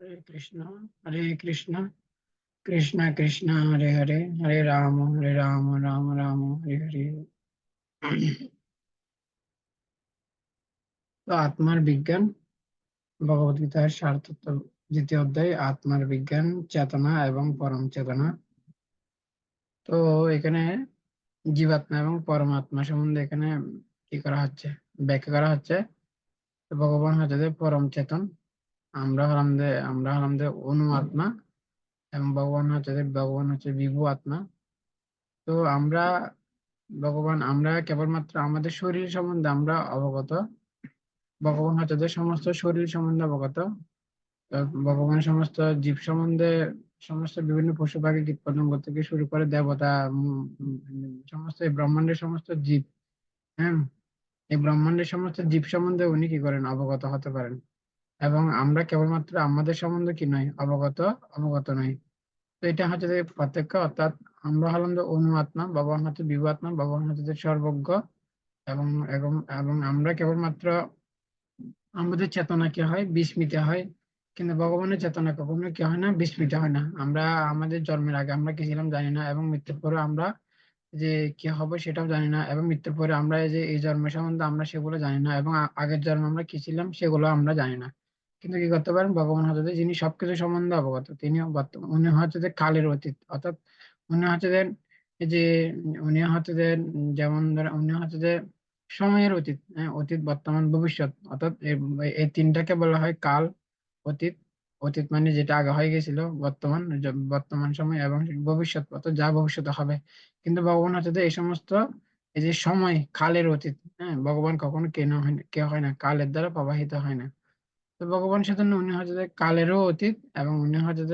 হরে কৃষ্ণ কৃষ্ণ কৃষ্ণ হরে হরে হরে রাম রাম রাম হরে হরে। তো আত্মার বিজ্ঞান, ভগবদ গীতার সার তত্ত্ব, দ্বিতীয় অধ্যায়, আত্মার বিজ্ঞান, চেতনা এবং পরম চেতনা। তো এখানে জীবাত্মা এবং পরমাত্মা সম্বন্ধে এখানে কি করা হচ্ছে, ব্যাখ্যা করা হচ্ছে। তো ভগবান হচ্ছে যে পরম চেতন, আমরা হলাম যে অনু আত্মা, এবং ভগবান হচ্ছে বিভু আত্মা। তো আমরা কেবলমাত্র আমাদের শরীর সম্বন্ধে আমরা অবগত। ভগবান হচ্ছে যে সমস্ত শরীর সম্বন্ধে অবগত। তো ভগবান সমস্ত জীব সম্বন্ধে, সমস্ত বিভিন্ন পশু পাখি কীট পতঙ্গ থেকে শুরু করে দেবতা, সমস্ত এই ব্রহ্মাণ্ডের সমস্ত জীব, হ্যাঁ, এই ব্রহ্মাণ্ডের সমস্ত জীব সম্বন্ধে উনি কি করেন, অবগত হতে পারেন। এবং আমরা কেবলমাত্র আমাদের সম্বন্ধে কি নয়, অবগত নই। তো এটা হচ্ছে যে পার্থক্য, অর্থাৎ আমরা হলাম যে অনু আত্মা, ভগবান হচ্ছে বিভু আত্মা, ভগবান হচ্ছে যে সর্বজ্ঞ। এবং এবং এবং আমরা কেবলমাত্র আমাদের চেতনা কি হয়, বিস্মিত হয়। কিন্তু ভগবানের চেতনা কখনো কি হয় না, বিস্মিত হয় না। আমরা আমাদের জন্মের আগে আমরা কি ছিলাম জানি না, এবং মৃত্যুর পরে আমরা যে কি হবে সেটাও জানি না, এবং মৃত্যুর পরে আমরা এই যে এই জন্মের সম্বন্ধে আমরা সেগুলো জানি না, এবং আগের জন্মে আমরা কি ছিলাম সেগুলো আমরা জানি না। কিন্তু কি করতে পারেন, ভগবান হচ্ছে যে যিনি সবকিছু সম্বন্ধে অবগত, তিনি উনি হচ্ছে যে কালের অতীত, অর্থাৎ উনি হচ্ছে যে এই যে উনি হচ্ছে যে যেমন ধরেন উনি হচ্ছে যে সময়ের অতীত, হ্যাঁ, অতীত বর্তমান ভবিষ্যৎ, অর্থাৎ এই তিনটাকে বলা হয় কাল। অতীত, অতীত মানে যেটা আগে হয়ে গেছিল, বর্তমান বর্তমান সময়, এবং ভবিষ্যৎ অর্থাৎ যা ভবিষ্যতে হবে। কিন্তু ভগবান হচ্ছে যে এই সমস্ত, এই যে সময় কালের অতীত, হ্যাঁ, ভগবান কখনো কে হয় না, কালের দ্বারা প্রবাহিত হয় না। তো ভগবান সেজন্য উনি হচ্ছে যে কালেরও অতীত, এবং উনি হচ্ছে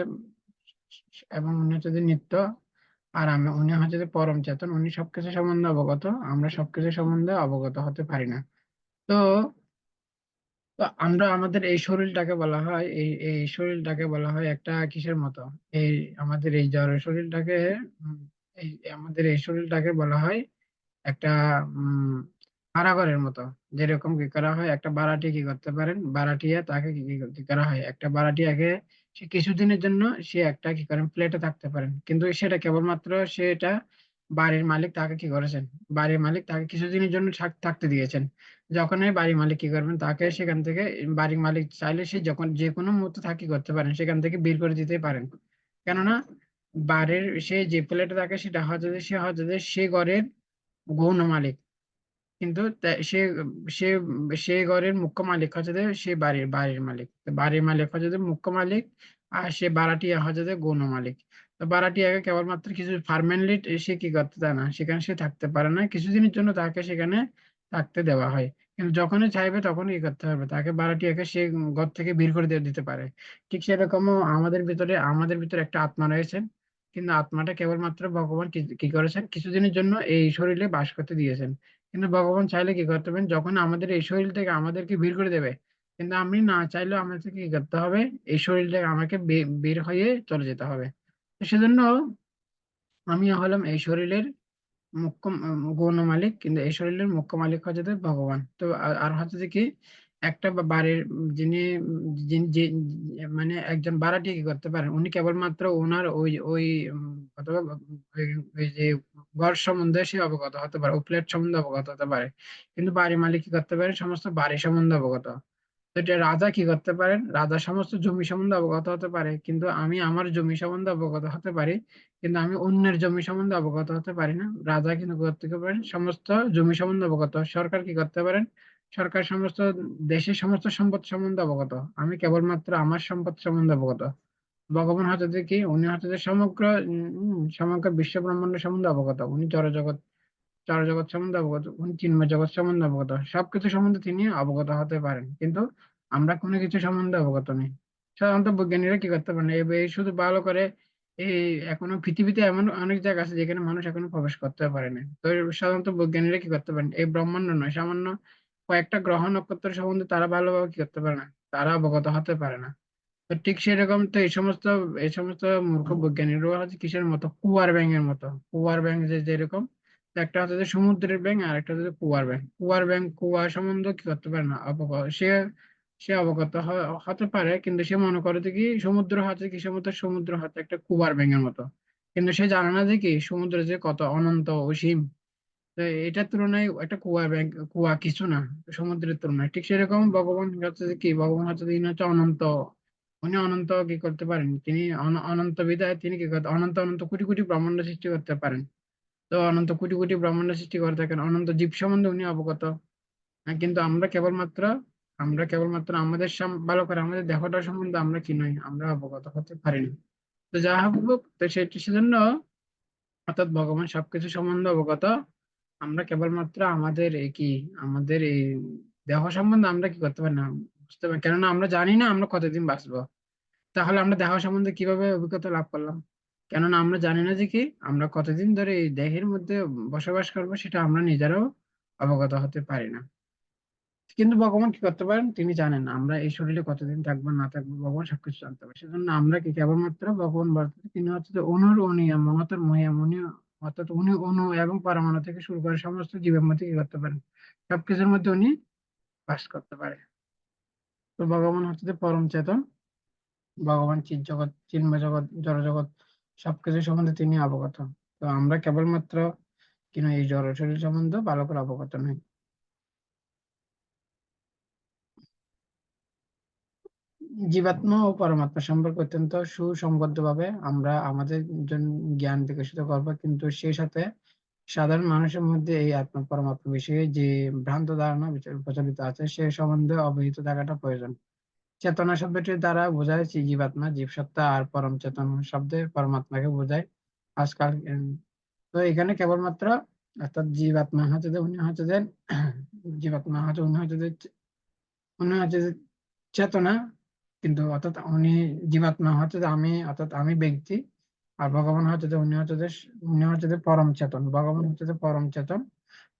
যে নিত্য। আর উনি হচ্ছে যে পরম চেতন, উনি সবকিছু সম্বন্ধে অবগত, আমরা সবকিছু সম্বন্ধে অবগত হতে পারি না। তো তো আমরা আমাদের এই শরীরটাকে বলা হয়, এই শরীরটাকে বলা হয় একটা কিসের মতো, এই আমাদের এই জড় শরীরটাকে, উম, এই আমাদের এই শরীরটাকে বলা হয় একটা উম কারাগারের মতো। যেরকম কি করা হয়, একটা বাড়াটি কি করতে পারেন, বাড়াটিয়া তাকে কি করা হয়, একটা বাড়াটিয়াকে সে কিছুদিনের জন্য সে একটা কি করেন প্লেটে থাকতে পারেন, কিন্তু সেটা কেবলমাত্র সেটা বাড়ির মালিক তাকে কি করেছেন, বাড়ির মালিক তাকে কিছুদিনের জন্য থাকতে দিয়েছেন। যখন এই বাড়ির মালিক কি করবেন, তাকে সেখান থেকে, বাড়ির মালিক চাইলে সে যখন যে কোনো মুহূর্তে থাকি করতে পারেন, সেখান থেকে বের করে দিতে পারেন। কেননা বাড়ির সে যে প্লেটে থাকে সেটা হচ্ছে যে সে ঘরের গৌণ মালিক। কিন্তু সে সে ঘরের মুখ্য মালিক হচ্ছে যে সে বাড়ির মালিক, তো বাড়ির মালিক হচ্ছে যে মুখ্য মালিক। আর সে ভাড়াটিয়া হচ্ছে যে গৌণ মালিক। তো ভাড়াটিয়াকে কেবলমাত্র কিছু পার্মানেন্টলি সে কি করতে দেয় না, সেখানে সে থাকতে পারে না, কিছুদিনের জন্য তাকে সেখানে থাকতে দেওয়া হয়। কিন্তু যখনই চাইবে তখন কি করতে হবে, তাকে ভাড়াটিয়াকে সে ঘর থেকে বের করে দিতে পারে। ঠিক সেরকমও আমাদের ভিতরে একটা আত্মা রয়েছে। কিন্তু আত্মাটা কেবলমাত্র ভগবান কি কি করেছেন, কিছুদিনের জন্য এই শরীরে বাস করতে দিয়েছেন। কিন্তু ভগবান চাইলে কি করতে পারেন, যখন আমাদের এই শরীর থেকে আমাদেরকে বের করে দেবে, কিন্তু আমি না চাইলেও আমাদেরকে কি করতে হবে, এই শরীর থেকে আমাকে বের হয়ে চলে যেতে হবে। তো সেজন্য আমি হলাম এই শরীরের মুখ্য গৌণ মালিক, কিন্তু এই শরীরের মুখ্য মালিক হচ্ছে যে ভগবান। তো আর হচ্ছে যে কি, একটা বাড়ির যিনি মানে একজন ভাড়াটিয়া কি করতে পারেন, উনি কেবলমাত্র ওনার ওই ওই অথবা ওই ওই যে ঘর সম্বন্ধে সে অবগত হতে পারে, ও ফ্ল্যাট সম্বন্ধে অবগত হতে পারে। কিন্তু বাড়ির মালিক কি করতে পারে, সমস্ত বাড়ি সম্বন্ধে অবগত। তো এটা রাজা কি করতে পারেন, রাজা সমস্ত জমি সম্বন্ধে অবগত হতে পারে, কিন্তু আমি আমার জমি সম্বন্ধে অবগত হতে পারি, কিন্তু আমি অন্যের জমি সম্বন্ধে অবগত হতে পারি না। রাজা কিন্তু করতে পারেন সমস্ত জমি সম্বন্ধে অবগত, সরকার কি করতে পারেন, সরকার সমস্ত দেশের সমস্ত সম্পদ সম্বন্ধে অবগত, আমি কেবলমাত্র আমার সম্পদ সম্বন্ধে অবগত। ভগবান হচ্ছে যে কি, উনি হচ্ছে যে সমগ্র বিশ্ব ব্রহ্মাণ্ড সম্বন্ধে অবগত, উনি জড়জগৎ সম্বন্ধে অবগত, উনি চিন্ময় জগৎ সম্বন্ধে অবগত, সবকিছু সম্বন্ধে তিনি অবগত হতে পারেন। কিন্তু আমরা কোনো কিছু সম্বন্ধে অবগত নেই। সাধারণত বৈজ্ঞানিকরা কি করতে পারেন, এই শুধু ভালো করে এই এখনো পৃথিবীতে এমন অনেক জায়গা আছে যেখানে মানুষ এখনো প্রবেশ করতে পারে না। তো সাধারণত বৈজ্ঞানিকরা কি করতে পারেন, এই ব্রহ্মাণ্ড নয়, সামান্য কয়েকটা গ্রহ নক্ষত্র সম্বন্ধে তারা ভালোভাবে কি করতে পারে না, তারা অবগত হতে পারে না। তো ঠিক সেরকম তো এই সমস্ত মূর্খ বৈজ্ঞানিকরাও হচ্ছে কিসের মতো, কুয়ার ব্যাঙের মতো। কুয়ার ব্যাঙ যে যেরকম, একটা হচ্ছে যে সমুদ্রের ব্যাঙ, আর একটা হচ্ছে কুয়ার ব্যাঙ। কুয়ার ব্যাঙ কুয়া সম্বন্ধে কি করতে পারে না, অবগত সে অবগত হতে পারে, কিন্তু সে মনে করে যে কি সমুদ্র হচ্ছে কি, সমুদ্র হচ্ছে একটা কুয়ার ব্যাঙের মতো। কিন্তু সে জানে না যে কি সমুদ্র যে কত অনন্ত অসীম। তো এটার তুলনায় একটা কুয়া কিছু না সমুদ্রের তুলনায়। ঠিক সেরকম ভগবান হচ্ছে যে কি, ভগবান হচ্ছে যে ইনি হচ্ছে অনন্ত। উনি অনন্ত কি করতে পারেন, তিনি অনন্ত বিধায় তিনি কি করতে অনন্ত অনন্ত কোটি কোটি ব্রহ্মাণ্ড সৃষ্টি করতে পারেন। তো অনন্ত কোটি কোটি ব্রহ্মাণ্ড সৃষ্টি করে থাকেন, অনন্ত জীব সম্বন্ধে উনি অবগত। কিন্তু আমরা কেবলমাত্র আমাদের ভালো করে আমাদের দেহটা সম্বন্ধে আমরা কি নই, আমরা অবগত হতে পারি না। তো যা হোক, তো সেজন্য অর্থাৎ ভগবান সবকিছু সম্বন্ধে অবগত। আমরা কেবলমাত্র আমাদের এই দেহ সম্বন্ধে আমরা কি করতে পারি না, বুঝতে পারি, কেননা আমরা জানি না আমরা কতদিন বাঁচবো। তাহলে আমরা দেহ সম্বন্ধে কিভাবে অভিজ্ঞতা লাভ করলাম? কেননা আমরা জানি না যে কি আমরা কতদিন ধরে এই দেহের মধ্যে বসবাস করবো, সেটা আমরা নিজেরাও অবগত হতে পারি না। কিন্তু ভগবান কি করতে পারেন, তিনি জানেন আমরা এই শরীরে কতদিন থাকবো না থাকবো, ভগবান সবকিছু জানতে পারে। সেজন্য আমরা কি কেবলমাত্র ভগবান বর্তমান, তিনি হচ্ছে যে অনুর অনিয়ম মহতের মহিয়ম, উনি অর্থাৎ উনি অণু এবং পরমাণু থেকে শুরু করে সমস্ত জীবের মধ্যে কি করতে পারেন, সবকিছুর মধ্যে উনি বাস করতে পারে। তো ভগবান হচ্ছে যে পরম চেতন। ভগবান চিৎ জগৎ, চিন্ময় জগৎ, জড় জগৎ সবকিছু সম্বন্ধে তিনি অবগত। তো আমরা কেবলমাত্র কিনা এই জড় শরীর সম্বন্ধে ভালো করে অবগত নই। জীবাত্মা ও পরমাত্মা সম্পর্কে অত্যন্ত সুসংবদ্ধভাবে আমরা আমাদের জন্য জ্ঞান বিকশিত করব, কিন্তু সেই সাথে সাধারণ মানুষের মধ্যে এই আত্মা পরমাত্মা বিষয়ে যে ভ্রান্ত ধারণা প্রচলিত আছে সে সম্বন্ধে অবহিত থাকাটা প্রয়োজন। চেতনা শব্দটির দ্বারা বোঝায় জীবাত্মা, জীবসত্তা, আর পরম চেতন শব্দে পরমাত্মাকে বোঝায় আজকাল। তো এখানে কেবলমাত্র অর্থাৎ জীবাত্মা হচ্ছে যে উনি হচ্ছে যে জীবাত্মা হচ্ছে উনি হচ্ছে যে চেতনা, কিন্তু অর্থাৎ জীবাত্মা হচ্ছে যে আমি, অর্থাৎ আমি ব্যক্তি। আর ভগবান হচ্ছে যে উনি হচ্ছে যে পরম চেতন, ভগবান হচ্ছে যে পরম চেতন।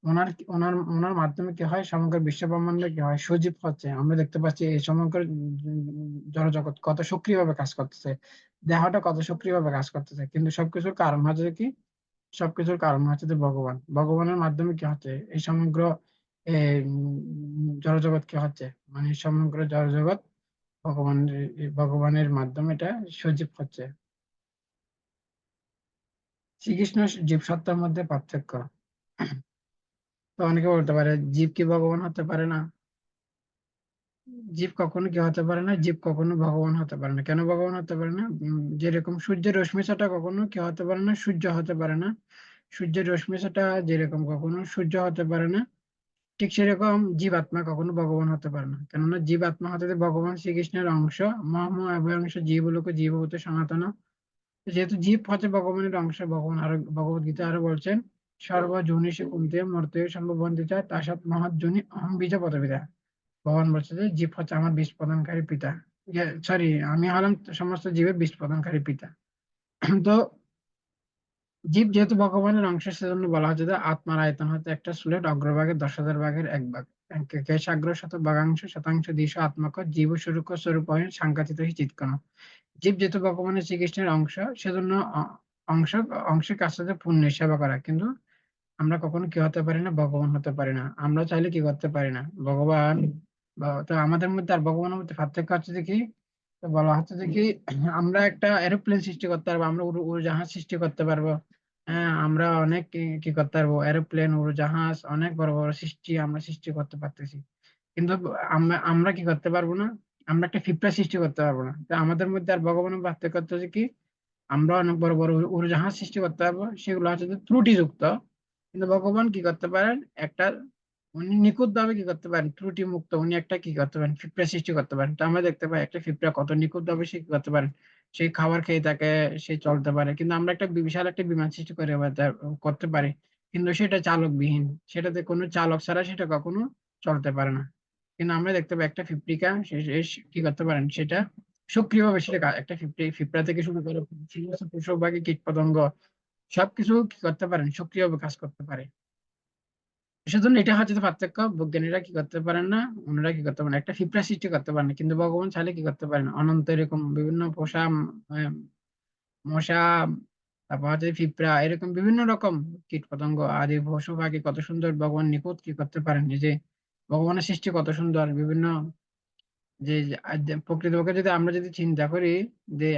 ওনার ওনার ওনার মাধ্যমে কি হয়, সমগ্র বিশ্ব ব্রহ্মাণ্ডে কি হয়, সজীব হচ্ছে। আমরা দেখতে পাচ্ছি এই সমগ্র জড়জগৎ কত সক্রিয়ভাবে কাজ করতেছে, দেহটা কত সক্রিয়ভাবে কাজ করতেছে। কিন্তু সবকিছুর কারণ হচ্ছে যে ভগবানের মাধ্যমে কি হচ্ছে এই সমগ্র জড়জগৎ কি হচ্ছে, মানে সমগ্র জড়জগৎ ভগবানের মাধ্যমে এটা সজীব হচ্ছে। শ্রীকৃষ্ণ জীবসত্তার মধ্যে পার্থক্য। তো অনেকে বলতে পারে জীব কি ভগবান হতে পারে না? জীব কখনো কি হতে পারে না, জীব কখনো ভগবান হতে পারে না। কেন ভগবান হতে পারে না? যেরকম সূর্যের রশ্মি ছাটা কখনো কি হতে পারে না, সূর্য হতে পারে না। সূর্যের রশ্মি ছাটা যেরকম কখনো সূর্য হতে পারে না, ঠিক সেরকম জীবাত্মা কখনো ভগবান হতে পারে না। কেননা জীবাত্মা হতে ভগবান শ্রীকৃষ্ণের অংশ। মহাম অংশ জীবলোক জীবভূত সনাতন। যেহেতু জীব হচ্ছে ভগবানের অংশ, ভগবান আরো ভগবত গীতা আরো বলছেন, সর্বজনীষু কুন্তে মর্তে সম্ভবন্তিতা তাসাৎ মহৎ জনি অহম বীজ পদবিদা। ভগবান বলছে যে জীব হচ্ছে আমার বীজ প্রদানকারী পিতা। সরি, আমি হলাম সমস্ত জীবের বীজ প্রদানকারী পিতা। তো জীব যেহেতু ভগবানের অংশ, সেজন্য বলা হচ্ছে যে আত্মার আয়তন হচ্ছে একটা স্লেট, অগ্রভাগের 10,000 ভাগের 1 ভাগ। কেশাগ্র শত ভাগাংশ শতাংশ দিশ আত্মক জীব স্বরূপ স্বরূপ সাংঘাতিত হি চিৎকন। জীব যেহেতু ভগবানের শ্রীকৃষ্ণের অংশ, সেজন্য অংশ অংশের কাছ থেকে পুণ্যের সেবা করা। কিন্তু আমরা কখনো কি হতে পারি না, ভগবান হতে পারি না। আমরা চাইলে কি করতে পারি না ভগবান তো আমাদের মধ্যে আর ভগবানের মধ্যে পার্থক্য হচ্ছে যে কি, তো বলা হচ্ছে যে কি আমরা একটা এরোপ্লেন সৃষ্টি করতে পারবো, আমরা উড়োজাহাজ সৃষ্টি করতে পারবো। হ্যাঁ, আমরা অনেক কি করতে পারবো, এরোপ্লেন, উড়োজাহাজ, অনেক বড় বড় আমরা সৃষ্টি করতে পারতেছি। কিন্তু আমরা কি করতে পারবো না, আমরা একটা ফিফটা সৃষ্টি করতে পারবো না। তো আমাদের মধ্যে আর ভগবানের পার্থক্য হচ্ছে কি, আমরা অনেক বড় বড় উড়োজাহাজ সৃষ্টি করতে পারবো, সেগুলো হচ্ছে যে ত্রুটিযুক্ত। কিন্তু ভগবান কি করতে পারেন, একটা উনি নিখুঁত ভাবে কি করতে পারেন, ত্রুটি মুক্ত উনি একটা কি করতে পারেন, পিঁপড়া সৃষ্টি করতে পারেন। তো আমরা দেখতে পাই একটা পিঁপড়া কত নিখুঁত ভাবে সে কি করতে পারেন, সেই খাবার খেয়ে থাকে, সে চলতে পারে। কিন্তু আমরা একটা বিশাল একটা বিমান সৃষ্টি করতে পারি, কিন্তু সেটা চালকবিহীন, সেটাতে কোনো চালক ছাড়া সেটা কখনো চলতে পারে না। কিন্তু আমরা দেখতে পাই একটা পিঁপড়িকা সে কি করতে পারেন, সেটা সক্রিয়ভাবে সেটা একটা পিঁপড়া থেকে শুরু করে সমস্ত পশু কীট পতঙ্গ সবকিছু কি করতে পারেন, সক্রিয়ভাবে কাজ করতে পারে। সেজন্য এটা হচ্ছে যে পার্থক্য, বিজ্ঞানীরা কি করতে পারেন না, ওনারা কি করতে পারেন, একটা ফিপ্রা সৃষ্টি করতে পারেন না। কিন্তু ভগবান চাইলে কি করতে পারেন, অনন্ত এরকম বিভিন্ন মশা, তারপর হচ্ছে ফিপ্রা, এরকম বিভিন্ন রকম কীট পতঙ্গ আদি পশু পাখি কত সুন্দর ভগবান নিখুঁত কি করতে পারেন। এই যে ভগবানের সৃষ্টি কত সুন্দর, বিভিন্ন যে প্রকৃতপক্ষে যদি আমরা যদি চিন্তা করি যে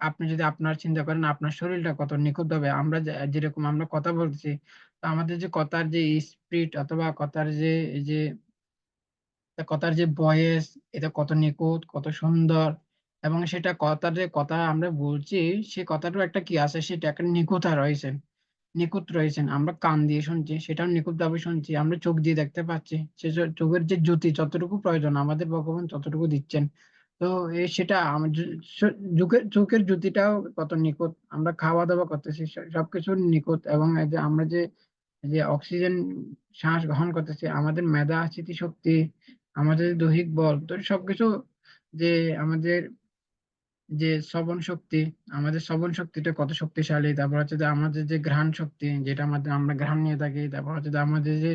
আপনি যদি আপনার চিন্তা করেন আপনার শরীরটা কত নিখুঁত হবে, আমরা যেরকম আমরা কথা বলতেছি, তো আমাদের যে কথার যে স্পিড অথবা কথার যে এই যে তা কথার যে ভয়েস, এটা কত নিখুঁত কত সুন্দর, এবং সেটা কথার যে কথা আমরা বলছি সে কথাটাও একটা কি আছে, সেটা একটা নিখুঁত রয়েছে, নিখুঁত রয়েছেন। আমরা কান দিয়ে শুনছি, সেটাও নিখুঁত ভাবে শুনছি। আমরা চোখ দিয়ে দেখতে পাচ্ছি, চোখের যে জ্যোতি যতটুকু প্রয়োজন আমাদের ভগবান ততটুকু দিচ্ছেন। তো সেটা আমার চোখের চোখের জ্যোতিটাও কত নিখুঁত। আমরা খাওয়া দাওয়া করতেছি, সবকিছু নিখুঁত। এবং এই যে আমরা যে যে অক্সিজেন শ্বাস গ্রহণ করতেছি, আমাদের মেধা স্মৃতিশক্তি, আমাদের দৈহিক বল, তো সবকিছু যে আমাদের যে শ্রবণ শক্তি, আমাদের শ্রবণ শক্তিটা কত শক্তিশালী। তারপর হচ্ছে যে আমাদের যে ঘ্রাণ শক্তি, যেটা আমাদের আমরা ঘ্রাণ নিয়ে থাকি। তারপর হচ্ছে যে আমাদের যে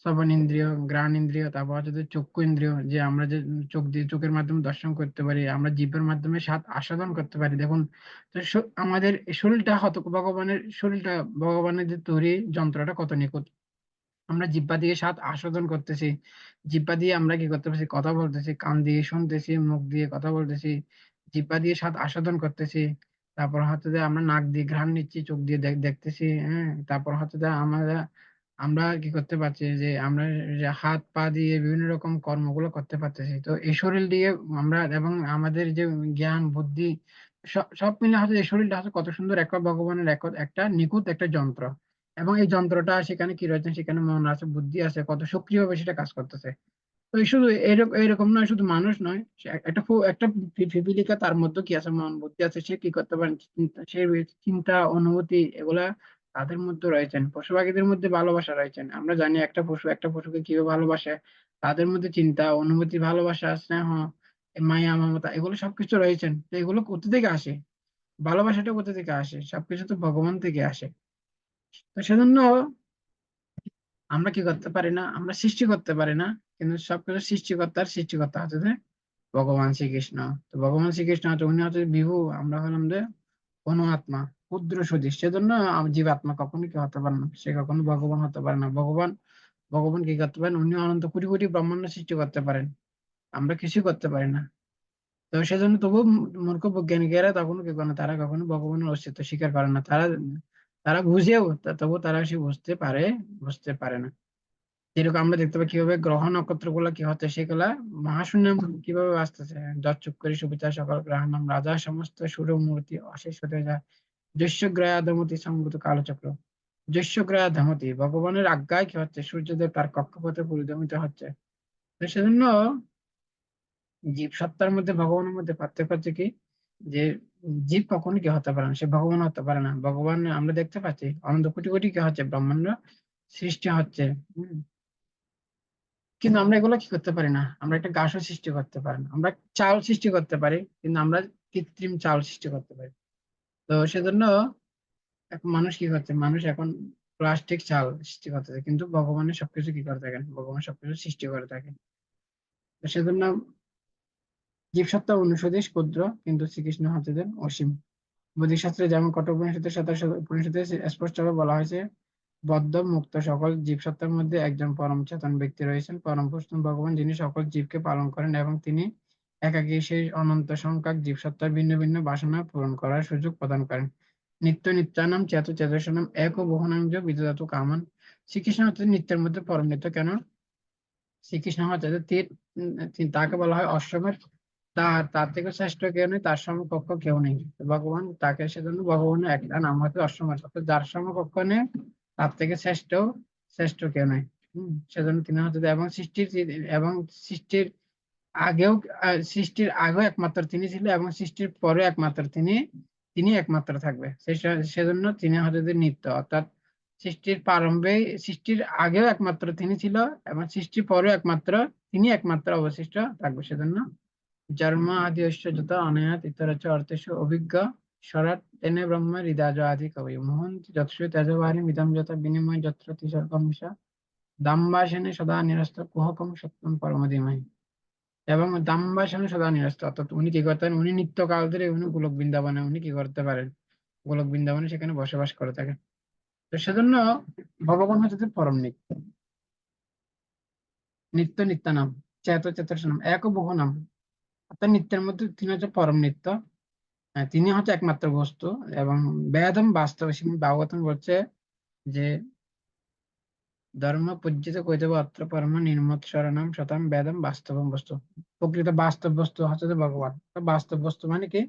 শ্রবণ ইন্দ্রিয়, ঘ্রাণ ইন্দ্রিয়, তারপর হচ্ছে যে চক্ষু ইন্দ্রিয়, যে আমরা যে চোখ দিয়ে চোখের মাধ্যমে দর্শন করতে পারি, আমরা জিভের মাধ্যমে স্বাদ আস্বাদন করতে পারি। দেখুন, তো আমাদের এই শরীরটা হয়তো ভগবানের শরীরটা, ভগবানের যে তৈরি যন্ত্রটা কত নিখুঁত। আমরা জিহ্বা দিয়ে স্বাদ আস্বাদন করতেছি, জিহ্বা দিয়ে আমরা কি করতে পারছি, কথা বলতেছি, কান দিয়ে শুনতেছি, মুখ দিয়ে কথা বলতেছি, জিহ্বা দিয়ে স্বাদ আস্বাদন করতেছি। তারপর হচ্ছে যে আমরা নাক দিয়ে ঘ্রাণ নিচ্ছি, চোখ দিয়ে দেখতেছি, হ্যাঁ। তারপর হচ্ছে যে আমরা আমরা কি করতে পারছি, যে আমরা যে হাত পা দিয়ে বিভিন্ন রকম কর্মগুলো করতে পারতেছি। তো এই শরীর দিয়ে আমরা, এবং আমাদের যে জ্ঞান বুদ্ধি, সব মিলে হচ্ছে এই শরীরটা হচ্ছে কত সুন্দর একটা ভগবানের একটা নিখুঁত একটা যন্ত্র। এবং এই যন্ত্রটা সেখানে কি রয়েছে, সেখানে মন আছে, বুদ্ধি আছে, কত সক্রিয়ভাবে সেটা কাজ করতেছে। তো এই শুধু এরকম এরকম নয়, শুধু মানুষ নয়, সে একটা পিপীলিকা, তার মধ্যে কি আছে, মন বুদ্ধি আছে, সে কি করতে পারে, সে চিন্তা অনুভূতি এগুলা তাদের মধ্যে রয়েছেন। পশু পাখিদের মধ্যে ভালোবাসা রয়েছেন, আমরা জানি একটা পশু একটা পশুকে কিভাবে ভালোবাসে। তাদের মধ্যে চিন্তা অনুভূতি, ভালোবাসা, স্নেহ, মায়া মমতা, এগুলো সবকিছু রয়েছেন। তো এগুলো কোথা থেকে আসে, ভালোবাসাটা কোথা থেকে আসে, সবকিছু তো ভগবান থেকে আসে। তো সেজন্য আমরা কি করতে পারি না, আমরা সৃষ্টি করতে পারি না, কিন্তু সবকিছু সৃষ্টিকর্তা হচ্ছে যে ভগবান শ্রীকৃষ্ণ। তো ভগবান শ্রীকৃষ্ণ হচ্ছে, উনি হচ্ছে বিভু, আমরা হলাম যে কোন আত্মা, ক্ষুদ্র সদৃশ। সেজন্য জীবাত্মা কখনো কি হতে পারে না, সে কখনো ভগবান হতে পারে না। ভগবান ভগবান কি করতে পারেন, উনি অনন্ত কোটি কোটি ব্রহ্মাণ্ড সৃষ্টি করতে পারেন, আমরা কিছুই করতে পারি না। তো সেজন্য তবু মূর্খ বৈজ্ঞানিকেরা তখনও কি করে না, তারা কখনো ভগবানের অস্তিত্ব স্বীকার করে না। তারা তারা বুঝেও তবু তারা সে বুঝতে পারে না। যেরকম আমরা দেখতে পাই কিভাবে গ্রহ নক্ষত্র গুলা কি হচ্ছে, সেগুলা মহাশূন্যের মধ্যে কিভাবে আসতেছে। যৎচুক করে সুবিচার সকল গ্রহাণম রাজা সমস্ত সূর্যমূর্তি অশেষ হতে যায়, দস্যুগ্রায়া ধমতি সংভূত কালচক্র। দস্যুগ্রায়া ধমতি, ভগবানের আজ্ঞায় কি হচ্ছে, সূর্যদেব তার কক্ষপথে পরিভ্রমিত হচ্ছে। তো সেজন্য জীব সত্তার মধ্যে ভগবানের মধ্যে পার্থক্য হচ্ছে কি, যে জীব কখনো কি হতে পারে না, সে ভগবান হতে পারে না। ভগবান আমরা দেখতে পাচ্ছি অনন্ত কোটি কোটি কি হচ্ছে, ব্রহ্মাণ্ড সৃষ্টি হচ্ছে। হম কিন্তু আমরা এগুলো কি করতে পারি না, আমরা একটা গাছও সৃষ্টি করতে পারি না। আমরা চাল সৃষ্টি করতে পারি, কিন্তু আমরা কৃত্রিম চাল সৃষ্টি করতে পারি। তো সেজন্য এখন মানুষ কি করছে, মানুষ এখন প্লাস্টিক চাল সৃষ্টি করতেছে, কিন্তু ভগবানের সবকিছু কি করে থাকেন, ভগবান সবকিছু সৃষ্টি করে থাকেন। তো সেজন্য জীবসত্তা অনুষদেশ ক্ষুদ্র, কিন্তু শ্রীকৃষ্ণ হচ্ছে যে অসীম। বৈদিক শাস্ত্রে যেমন কঠোপনিষদের 27 উপনিষদে স্পষ্টভাবে বলা হয়েছে, বদ্ধ মুক্ত সকল জীবসত্তার মধ্যে একজন পরম চেতন ব্যক্তি রয়েছেন, পরম পুরুষোত্তম ভগবান, যিনি সকল জীবকে পালন করেন, এবং তিনি একাকী সেই অনন্ত সংখ্যক জীবসত্তার ভিন্ন ভিন্ন বাসনা পূরণ করার সুযোগ প্রদান করেন। নিত্য নিত্যানাম চেত চেতসানাম এক ও বহুনাম চ বিদধাতু কামান। শ্রীকৃষ্ণ হচ্ছে নিত্যের মধ্যে পরম নিত্য। কেন? শ্রীকৃষ্ণ হচ্ছে যে তাকে বলা হয় অশ্বমের, তার তার থেকে শ্রেষ্ঠ কেউ নেই, তার সমকক্ষ কেউ নেই। তো ভগবান তাকে, সেজন্য ভগবানের একটা নাম হচ্ছে অশ্বমের, অর্থাৎ যার সমকক্ষ নেই, তার থেকে শ্রেষ্ঠ কেউ নেই। সেজন্য তিনি হচ্ছে এবং এবং সৃষ্টির আগেও সৃষ্টির আগেও একমাত্র তিনি ছিল, এবং সৃষ্টির পরে একমাত্র তিনি তিনি একমাত্র থাকবে। সেজন্য তিনি হচ্ছে যে নিত্য, অর্থাৎ সৃষ্টির আগেও একমাত্র তিনি ছিল, এবং সৃষ্টির পরেও তিনি একমাত্র অবশিষ্ট থাকবে। সেজন্য জন্ম আদি ঐশ্বর্যত অনায়াত ইতরচ অর্থেষু অভিজ্ঞ স্বরাট তেনে ব্রহ্ম হৃদাজ আদি কবি মোহন যৎসু তেজবাহিনী মিদম যত বিনিময় যত্র তিসর্গম মিশা দাম্বাসনে সদা নিরস্ত কুহকম সত্যম পরমধিময়। এবং দাম্বাসনে সদা নিরস্ত, অর্থাৎ উনি কি করতেন, উনি নিত্যকাল ধরে উনি গোলক বৃন্দাবনে উনি কি করতে পারেন, গোলক বৃন্দাবনে সেখানে বসবাস করে থাকেন। তো সেজন্য ভগবান হচ্ছে যে পরম নিত্য, নিত্য নিত্যানাম। চেতন নাম এক ও বহু নাম, অর্থাৎ নিত্যের মধ্যে তিনি হচ্ছে পরম নিত্য। তিনি হচ্ছে একমাত্র বস্তু। এবং বেদম বাস্তব ভাগবতম বলছে যে ধর্ম পূজ্যতে কৈতব অত্র পরম নির্মত শরণম শতম বেদম বাস্তবম বস্তু। প্রকৃত বাস্তব বস্তু হচ্ছে যে ভগবান। তো বাস্তব বস্তু মানে কি,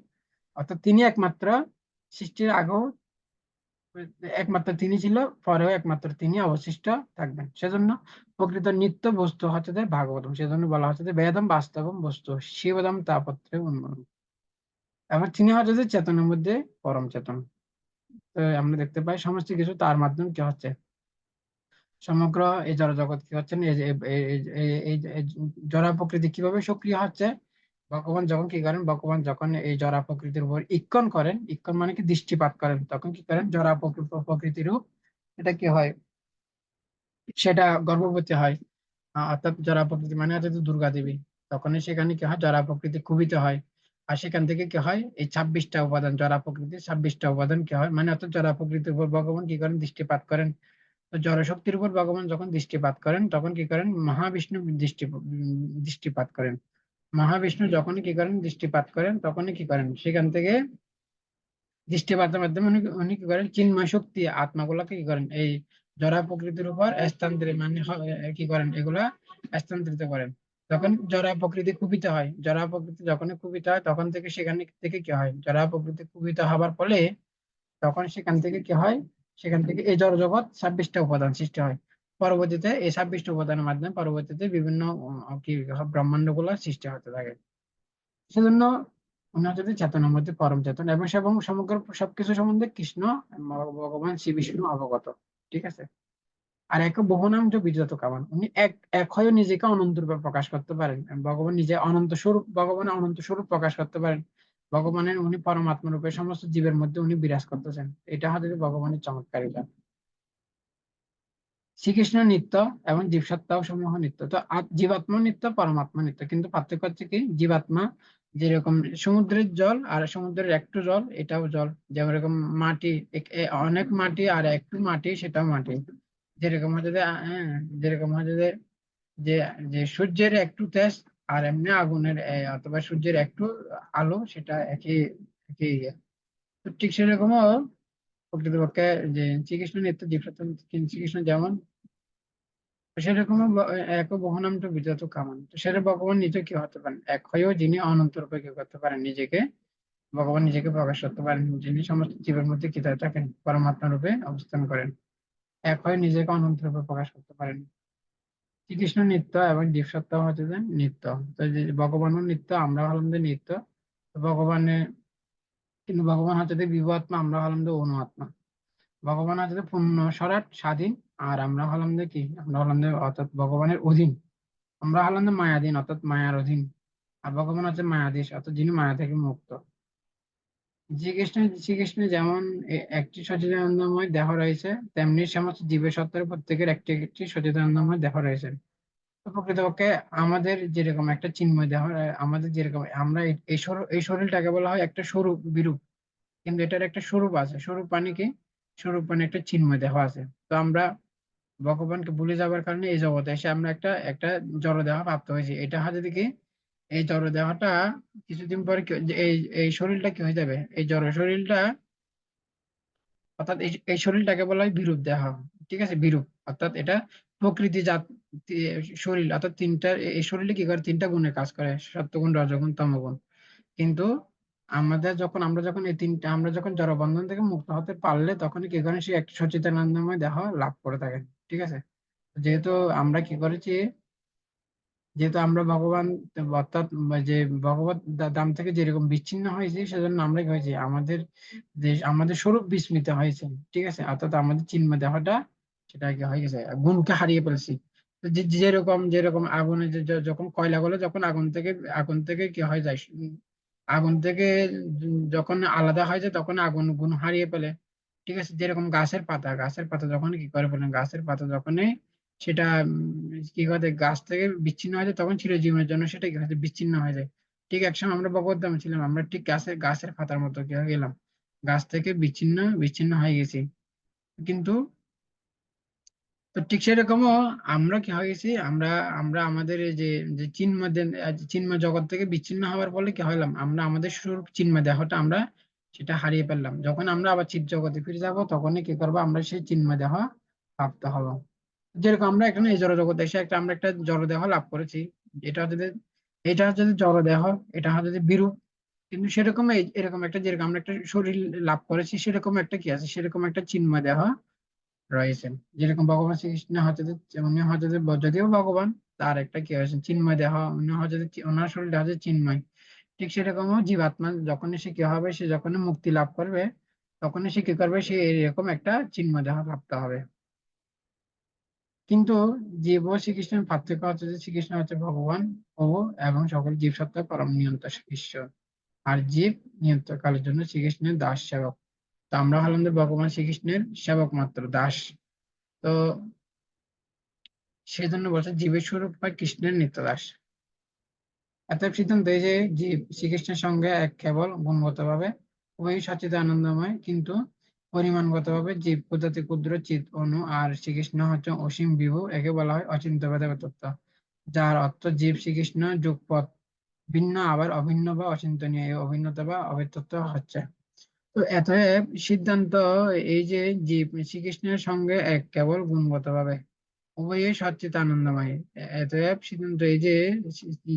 অর্থাৎ তিনি একমাত্র, সৃষ্টির আগেও একমাত্র তিনি ছিল, পরেও একমাত্র তিনি অবশিষ্ট থাকবেন। সেজন্য প্রকৃত নিত্য বস্তু হচ্ছে যে ভাগবতম, সেজন্য বলা হচ্ছে যে বেদম বাস্তবম বস্তু শিবদম তাপত্রে উন্মূলন। এবার তিনি হচ্ছে যে চেতনের মধ্যে পরম চেতন। তো আমরা দেখতে পাই সমস্ত কিছু তার মাধ্যমে কি হচ্ছে, সমগ্র এই জড়জগৎ কি হচ্ছে না, এই যে এই জড় প্রকৃতি কিভাবে সক্রিয় হচ্ছে। ভগবান যখন কি করেন, ভগবান যখন এই জড় প্রকৃতির উপর ইক্ষণ করেন, ইক্ষণ মানে কি দৃষ্টিপাত করেন, তখন কি করেন জড় প্রকৃতির এটা কি হয়, সেটা গর্ভবতী হয়। অর্থাৎ জরা প্রকৃতি মানে হচ্ছে যে দুর্গা দেবী। তখনই সেখানে কি হয়, জরা প্রকৃতি কুপিত হয়। আর সেখান থেকে কি হয়, এই 26টা উপাদান, জরা প্রকৃতির 26টা উপাদান কি হয়, মানে অর্থাৎ জরা প্রকৃতির উপর ভগবান কি করেন, দৃষ্টিপাত করেন। তো জড়শক্তির উপর ভগবান যখন দৃষ্টিপাত করেন, তখন কি করেন, মহাবিষ্ণু দৃষ্টিপাত করেন। মহাবিষ্ণু যখনই কি করেন, দৃষ্টিপাত করেন, তখনই কি করেন, সেখান থেকে দৃষ্টিপাতের মাধ্যমে উনি উনি কি করেন, চিন্ময় শক্তি আত্মাগুলাকে কি করেন, এই জড় প্রকৃতির উপর স্থানান্তরিত মানে কি করেন, এগুলা স্থানান্তরিত করেন। যখন জড় প্রকৃতি কুপিত হয়, জড় প্রকৃতি যখন কুপিত হয়, তখন থেকে সেখান থেকে কি হয়, জড় প্রকৃতি কুপিত হবার ফলে তখন সেখান থেকে কি হয়, সেখান থেকে এই জড় জগৎ 26টা উপাদান সৃষ্টি হয়। পরবর্তীতে এই 26টা উপাদানের মাধ্যমে পরবর্তীতে বিভিন্ন কি ব্রহ্মাণ্ড গুলা সৃষ্টি হতে থাকে। সেজন্য উনি হচ্ছে চেতনার মধ্যে পরম চেতন, এবং সমগ্র সবকিছু সম্বন্ধে কৃষ্ণ ভগবান শ্রী বিষ্ণু অবগত। ঠিক আছে। আর এক বহু নাম যে বিজত কামান, উনি এক হয়ে নিজেকে অনন্ত রূপে প্রকাশ করতে পারেন। ভগবান নিজে অনন্ত স্বরূপ, ভগবানের অনন্ত স্বরূপ প্রকাশ করতে পারেন। ভগবানের উনি পরমাত্মা রূপে সমস্ত জীবের মধ্যে উনি বিরাজ করতেছেন। এটা হচ্ছে ভগবানের চমৎকারিতা। শ্রীকৃষ্ণ নিত্য এবং জীবসত্তাও সমূহ নিত্য। তো জীবাত্মা নিত্য, পরমাত্মা নিত্য, কিন্তু পার্থক্য হচ্ছে কি, জীবাত্মা যেরকম সমুদ্রের জল আর সমুদ্রের একটু জল এটাও জল, যেরকম মাটি অনেক মাটি আর একটু মাটি সেটাও মাটি। যেরকম হচ্ছে যে যেরকম হচ্ছে যে যে যে সূর্যের একটু তেজ আর এমনি আগুনের অথবা সূর্যের একটু আলো, সেটা একই একই ইয়ে। তো ঠিক সেরকমও প্রকৃতপক্ষে যে শ্রীকৃষ্ণ নিত্য, জীবসত্তা নিত্য, কিন্তু শ্রীকৃষ্ণ যেমন, তো সেরকম এক বহুনামটা বিজাত কামান। তো সেটা ভগবান নিজে কি হতে পারেন, এক হয়েও যিনি অনন্ত রূপে কি করতে পারেন, নিজেকে ভগবান নিজেকে প্রকাশ করতে পারেন, যিনি সমস্ত জীবের মধ্যে কি থাকেন, পরমাত্মা রূপে অবস্থান করেন, এক হয়ে নিজেকে অনন্ত রূপে প্রকাশ করতে পারেন। শ্রীকৃষ্ণ নিত্য এবং জীবসত্তা হচ্ছে যে নিত্য। তো যে ভগবানও নিত্য, আমরা হলাম যে নিত্য। তো ভগবানের, কিন্তু ভগবান হচ্ছে যে বিভু আত্মা, আমরা হলাম যে অনু আত্মা। ভগবান হচ্ছে যে পূর্ণ স্বরাট স্বাধীন, আর আমরা হলাম যে কি, আমরা হলাম যে অর্থাৎ ভগবানের অধীন। আমরা হলাম যে মায়াধীন, অর্থাৎ মায়ার অধীন। আর ভগবান হচ্ছে মায়াধীশ, অর্থাৎ যিনি মায়া থেকে মুক্ত। শ্রীকৃষ্ণ যেমন একটি সচ্চিদানন্দময় দেহ রয়েছে, তেমনি সমস্ত জীবের সত্তার প্রত্যেকের একটি একটি সচ্চিদানন্দময় দেহ রয়েছে। তো প্রকৃতপক্ষে আমাদের যেরকম একটা চিন্ময় দেহ, আমাদের যেরকম আমরা এই শরীরটাকে বলা হয় একটা স্বরূপ বিরূপ, কিন্তু এটার একটা স্বরূপ আছে। স্বরূপ মানে কি, স্বরূপ মানে একটা চিন্ময় দেহ আছে। তো আমরা ভগবানকে ভুলে যাবার কারণে এই জগতে এসে আমরা একটা একটা জড়দেহ প্রাপ্ত হয়েছি। এটা হয় যদি কি, এই জড়দেহটা কিছুদিন পরে এই এই শরীরটা কি হয়ে যাবে, এই জড় শরীরটা, অর্থাৎ এই শরীরটাকে বলা হয় বিরূপ দেহ। ঠিক আছে, বিরূপ অর্থাৎ এটা প্রকৃতি জাত শরীর, অর্থাৎ তিনটা, এই শরীরে কি করে, তিনটা গুণে কাজ করে, সত্যগুণ, রজগুণ, তমগুণ। কিন্তু আমরা যখন এই তিনটা, আমরা যখন জড়বন্ধন থেকে মুক্ত হতে পারলে, তখনই কি করে, সে এক সচ্চিদানন্দময় দেহ লাভ করে থাকে। ঠিক আছে। যেহেতু আমরা কি করেছি, যেহেতু আমরা ভগবান, অর্থাৎ যে ভগবত ধাম থেকে যেরকম বিচ্ছিন্ন হয়েছি, সেজন্য আমরা কি হয়েছি, আমাদের যে আমাদের স্বরূপ বিস্মৃত হয়েছে। ঠিক আছে, অর্থাৎ আমাদের চিন্ময় দেহটা সেটা কি হয়ে গেছে, গুণকে হারিয়ে ফেলছি। তো যেরকম যেরকম আগুনে যখন কয়লাগুলো যখন আগুন থেকে কি হয়ে যায়, আগুন থেকে যখন আলাদা হয়ে যায়, তখন আগুন গুণ হারিয়ে ফেলে। ঠিক আছে, যেরকম গাছের পাতা যখন কি করে বলেন, গাছের পাতা যখনই সেটা কি করে গাছ থেকে বিচ্ছিন্ন হয়ে যায়, তখন চিরজীবনের জন্য সেটা কি হয়েছে, বিচ্ছিন্ন হয়ে যায়। ঠিক একসময় আমরা ভগবত ধামে ছিলাম, আমরা ঠিক গাছের পাতার মতো কি হয়ে গেলাম, গাছ থেকে বিচ্ছিন্ন বিচ্ছিন্ন হয়ে গেছি। কিন্তু তো ঠিক সেরকমও আমরা কি হয়ে গেছি, আমরা আমরা আমাদের এই যে যে চিন্ময় চিন্ময় জগৎ থেকে বিচ্ছিন্ন হওয়ার ফলে কি হলাম, আমরা আমাদের স্বরূপ চিন্ময় দেহটা আমরা সেটা হারিয়ে ফেললাম। যখন আমরা আবার চিৎ জগতে ফিরে যাব তখনই কি করবো, আমরা সেই চিন্ময় দেহ প্রাপ্ত হব। যেরকম আমরা এখানে এই জড় জগতে এসে আমরা একটা জড় দেহ লাভ করেছি। এটা হচ্ছে যে- এটা হচ্ছে যে জড় দেহ, এটা হচ্ছে যে বিরূপ। কিন্তু সেরকম এরকম একটা, যেরকম আমরা একটা শরীর লাভ করেছি, সেরকম একটা কি আছে, সেরকম একটা চিন্ময় দেহ রয়েছেন। যেরকম ভগবান শ্রীকৃষ্ণ হচ্ছে যে উনি হচ্ছে যে যদিও ভগবান, তার একটা কি হয়েছে চিন্ময় দেহ, উনি হচ্ছে যে ওনার শরীরটা হচ্ছে চিন্ময়। ঠিক সেরকমও জীবাত্মা যখনই সে কি হবে, সে যখনই মুক্তি লাভ করবে তখনই সে কি করবে, সে এরকম একটা চিন্ময় দেহ প্রাপ্ত হবে। কিন্তু জীব ও শ্রীকৃষ্ণের পার্থক্য হচ্ছে যে শ্রীকৃষ্ণ হচ্ছে ভগবান প্রভু এবং সকল জীব সত্তার পরম নিয়ন্তা ঈশ্বর। আর জীব নিয়ন্ত্রণকালের জন্য শ্রীকৃষ্ণের দাস সেবক। তো আমরা হলাম যে ভগবান শ্রীকৃষ্ণের সেবক মাত্র, দাস। তো সেই জন্য বলছে জীবের স্বরূপ হয় কৃষ্ণের নিত্যদাস। অতএব সিদ্ধান্ত এই যে জীব শ্রীকৃষ্ণের সঙ্গে এক কেবল গুণগত ভাবে উভয়ই সচিত আনন্দময়, কিন্তু পরিমাণগত ভাবে জীব প্রজাতি ক্ষুদ্র চিৎ অণু, আর শ্রীকৃষ্ণ হচ্ছে অসীম বিভু। একে বলা হয় অচিন্ত্য ভেদাভেদ তত্ত্ব, যার অর্থ জীব শ্রীকৃষ্ণ যুগপৎ ভিন্ন আবার অভিন্ন বা অচিন্তনীয়। এই অভিন্নতা বা অভেদতত্ত্ব হচ্ছে। তো অতএব সিদ্ধান্ত এই যে জীব শ্রীকৃষ্ণের সঙ্গে এক কেবল গুণগত ভাবে উভয়ই সচ্চিত আনন্দময়। অতএব সিদ্ধান্ত এই যে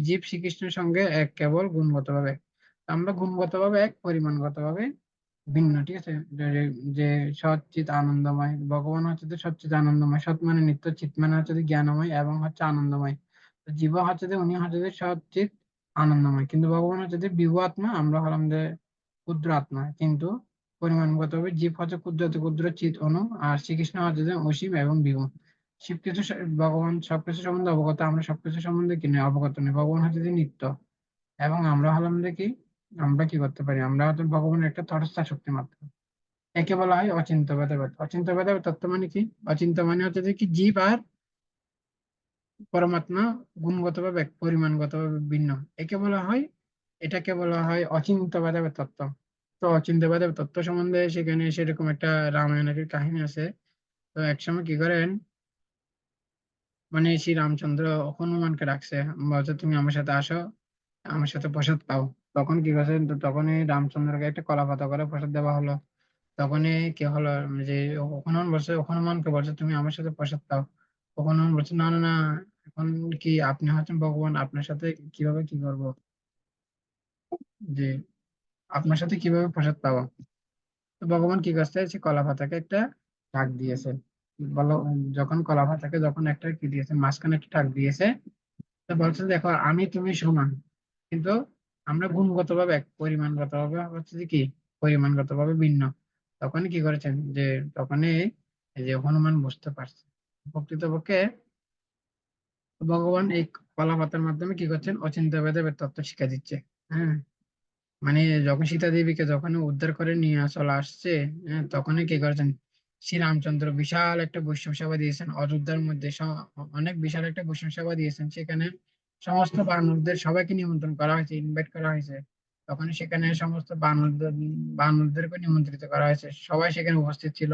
জীব শ্রীকৃষ্ণের সঙ্গে এক কেবল গুণগত ভাবে। আমরা গুণগত ভাবে এক, পরিমাণগত ভাবে ভিন্ন, ঠিক আছে। যে সচ্চিত আনন্দময়, ভগবান হচ্ছে যে সচ্চিত আনন্দময়। সৎ মানে নিত্য, চিৎ মানে হচ্ছে যে জ্ঞানময় এবং হচ্ছে আনন্দময়। তো জীব হচ্ছে যে উনি হচ্ছে যে সচ্চিত আনন্দময়, কিন্তু ভগবান হচ্ছে যে বিভু আত্মা, আমরা হলাম যে ক্ষুদ্র আত্মা। কিন্তু পরিমাণগত ভাবে জীব হচ্ছে ক্ষুদ্র ক্ষুদ্র চিৎ অণু, আর শ্রীকৃষ্ণ হচ্ছে যে অসীম এবং বিভু। শিব কিছু ভগবান সবকিছু সম্বন্ধে অবগত, আমরা সবকিছু সম্বন্ধে কি নয়, অবগত নই। ভগবান হচ্ছে যে নিত্য এবং আমরা হলাম যে কি, আমরা কি করতে পারি, আমরা হয়তো ভগবানের একটা তটস্থ শক্তি মাত্র। একে বলা হয় অচিন্ত ভেদাভেদ। অচিন্ত ভেদাভেদ তত্ত্ব মানে কি, অচিন্ত মানে হচ্ছে যে কি জীব আর পরমাত্মা গুণগতভাবে এক, পরিমাণগতভাবে ভিন্ন। একে বলা হয়, এটাকে বলা হয় অচিন্ত ভেদাভেদ তত্ত্ব। তো অচিন্ত ভেদাভেদ তত্ত্ব সম্বন্ধে সেখানে সেরকম একটা রামায়ণের কাহিনী আছে। তো একসময় কি করেন, মানে শ্রী রামচন্দ্র হনুমানকে ডাকছে, বলছে তুমি আমার সাথে আসো, আমার সাথে প্রসাদ পাও। তখন কি করছে, তো তখনই রামচন্দ্রকে একটা কলা পাতা করে প্রসাদ দেওয়া হলো। তখনই কি হলো, যে হনুমানকে বলছে তুমি আমার সাথে প্রসাদ পাও। তখন হনুমান বলছে না না না, এখন কি আপনি হচ্ছেন ভগবান, আপনার সাথে কিভাবে কি করব, যে আপনার সাথে কিভাবে প্রসাদ পাবো। তো ভগবান কি করছে, সে কলা পাতাকে একটা টাক দিয়েছে। বলো, যখন কলা পাতাকে যখন একটা কি দিয়েছে, মাঝখানে একটা টাক দিয়েছে, তো বলছে দেখো আমি তুমি সমান, কিন্তু আমরা গুণগত ভাবে এক, পরিমাণগত ভাবে হচ্ছে যে কি, পরিমাণগত ভাবে ভিন্ন। তখনই কি করেছেন, যে তখনই এই যে হনুমান বুঝতে পারছে প্রকৃতপক্ষে ভগবান এই কলা পাতার মাধ্যমে কি করছেন, অচিন্ত্য ভেদাভেদ তত্ত্ব শিক্ষা দিচ্ছে। হ্যাঁ, মানে যখন সীতা দেবীকে যখন উদ্ধার করে নিয়ে চলে আসছে, হ্যাঁ, তখনই কি করেছেন, শ্রী রামচন্দ্র বিশাল একটা বৈষ্ণব সভা দিয়েছেন অযোধ্যার মধ্যে। অনেক বিশাল একটা বৈষ্ণব সভা দিয়েছেন। সেখানে সমস্ত বানরদের সবাইকে নিমন্ত্রণ করা হয়েছে, ইনভাইট করা হয়েছে। তখন সেখানে সমস্ত বানরদেরকে নিমন্ত্রিত করা হয়েছে, সবাই সেখানে উপস্থিত ছিল।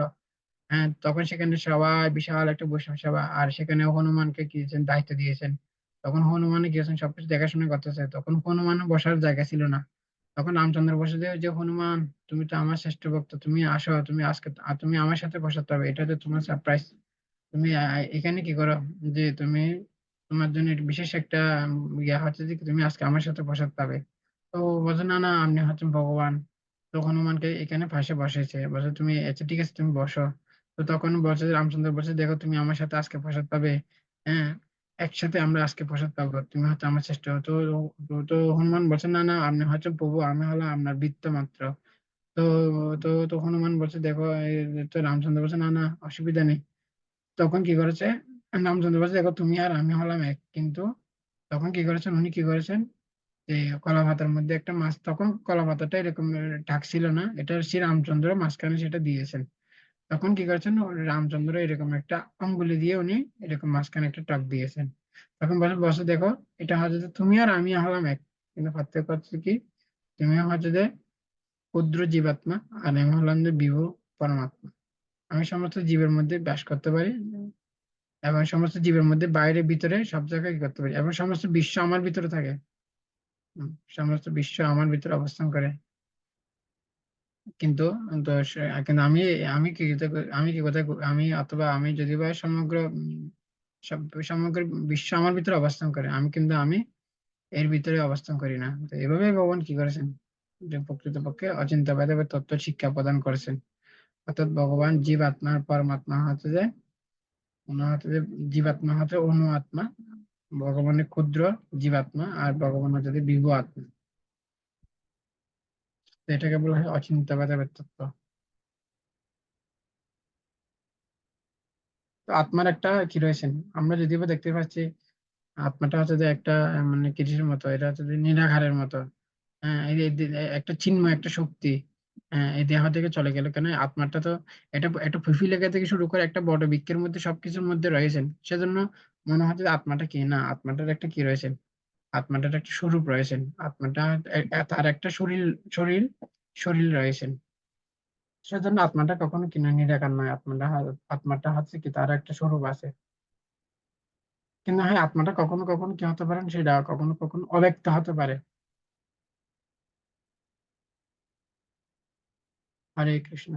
হ্যাঁ, তখন সেখানে সবাই বিশাল একটা বৈষ্ণব সভা, আর সেখানে হনুমানকে কি দিয়েছেন, দায়িত্ব দিয়েছেন। তখন হনুমানে গিয়েছেন সবকিছু দেখাশোনা করতেছে, তখন হনুমান বসার জায়গা ছিল না। তখন রামচন্দ্র বসে যে হনুমান, তুমি তো আমার শ্রেষ্ঠ ভক্ত, তুমি আসো, তুমি আজকে তুমি আমার সাথে বসাতে হবে, এটা তো তোমার সারপ্রাইজ। তুমি এখানে কি করো, যে তুমি তোমার জন্য একটা বিশেষ একটা ইয়ে হচ্ছে যে তুমি আজকে আমার সাথে বসাতে হবে। তো বলছে না না, আপনি হচ্ছেন ভগবান। তো হনুমানকে এখানে পাশে বসেছে, বলছে তুমি আচ্ছা ঠিক আছে তুমি বসো। তো তখন বলছে যে রামচন্দ্র বলছে দেখো তুমি আমার সাথে আজকে প্রসাদ পাবে। হ্যাঁ, একসাথে আমরা আজকে প্রসাদ পাবো, তুমি হচ্ছে আমার শ্রেষ্ঠ। তো হনুমান বলছে না না, আপনি হচ্ছে প্রভু, আমি হলাম আপনার বৃত্ত মাত্র। তো তো হনুমান বলছে দেখো তো রামচন্দ্র বলছে না না, অসুবিধা নেই। তখন কি করেছে, রামচন্দ্র বলছে দেখো তুমি আর আমি হলাম এক, কিন্তু তখন কি করেছেন, উনি কি করেছেন, যে কলা পাতার মধ্যে একটা মাছ, তখন কলা পাতাটা এরকম ঢাক ছিল না, এটা শ্রী রামচন্দ্র মাঝখানে সেটা দিয়েছেন। তখন কি করেছেন, রামচন্দ্র এরকম একটা আঙ্গুলি দিয়ে উনি এরকম মাঝখানে একটা টাক দিয়েছেন। তখন বলে বসে দেখো, এটা হচ্ছে যে তুমি আর আমি হলাম এক, কিন্তু পার্থক্য হচ্ছে কি, তুমি হচ্ছে যে ক্ষুদ্র জীবাত্মা, আর আমি হলাম যে বিভু পরমাত্মা। আমি সমস্ত জীবের মধ্যে বাস করতে পারি, এবং সমস্ত জীবের মধ্যে বাইরে ভিতরে সব জায়গায় কি করতে পারি, এবং সমস্ত বিশ্ব আমার ভিতরে থাকে। সমস্ত বিশ্ব আমার ভিতরে অবস্থান করে। কিন্তু কিন্তু আমি কি আমি কি কোথায়, আমি অথবা আমি যদি বা সমগ্র সমগ্র বিশ্ব আমার ভিতরে অবস্থান করে, আমি এর ভিতরে অবস্থান করি না। তো এভাবে ভগবান কি করেছেন, যে প্রকৃতপক্ষে অচিন্ত্যবাদের তত্ত্ব শিক্ষা প্রদান করেছেন। অর্থাৎ ভগবান জীবাত্মা আর পরমাত্মা হচ্ছে যে জীবাত্মা হচ্ছে অনু আত্মা, ভগবানের ক্ষুদ্র জীবাত্মা, আর ভগবান হচ্ছে যে বিভু আত্মা। তো এটাকে বলা হয় অচিন্ত্যবাদের তত্ত্ব। তো আত্মার একটা কি রয়েছেন, আমরা যদিও বা দেখতে পাচ্ছি আত্মাটা হচ্ছে যে একটা মানে কিসের মতো, এটা হচ্ছে যে নিরাকারের মতো। হ্যাঁ, একটা চিন্ময় একটা শক্তি। হ্যাঁ, এই দেহ থেকে চলে গেল কেন, আত্মাটা তো এটা একটা ফুফিলেখা থেকে শুরু করে একটা বড় বৃক্ষের মধ্যে সবকিছুর মধ্যে রয়েছেন। সেজন্য মনে হচ্ছে যে আত্মাটা কি না, আত্মাটার একটা কি রয়েছে, আত্মাটার একটা স্বরূপ রয়েছেন। আত্মাটা তার একটা শরীর শরীর শরীর রয়েছেন। সেজন্য আত্মাটা কখনো কি না নিরাকার নয়, আত্মাটা হচ্ছে কি তার একটা স্বরূপ আছে। কিন্তু হ্যাঁ, আত্মাটা কখনো কখনো কি হতে পারেন, সেটা কখনো কখনো অব্যক্ত হতে পারে। হরে কৃষ্ণ।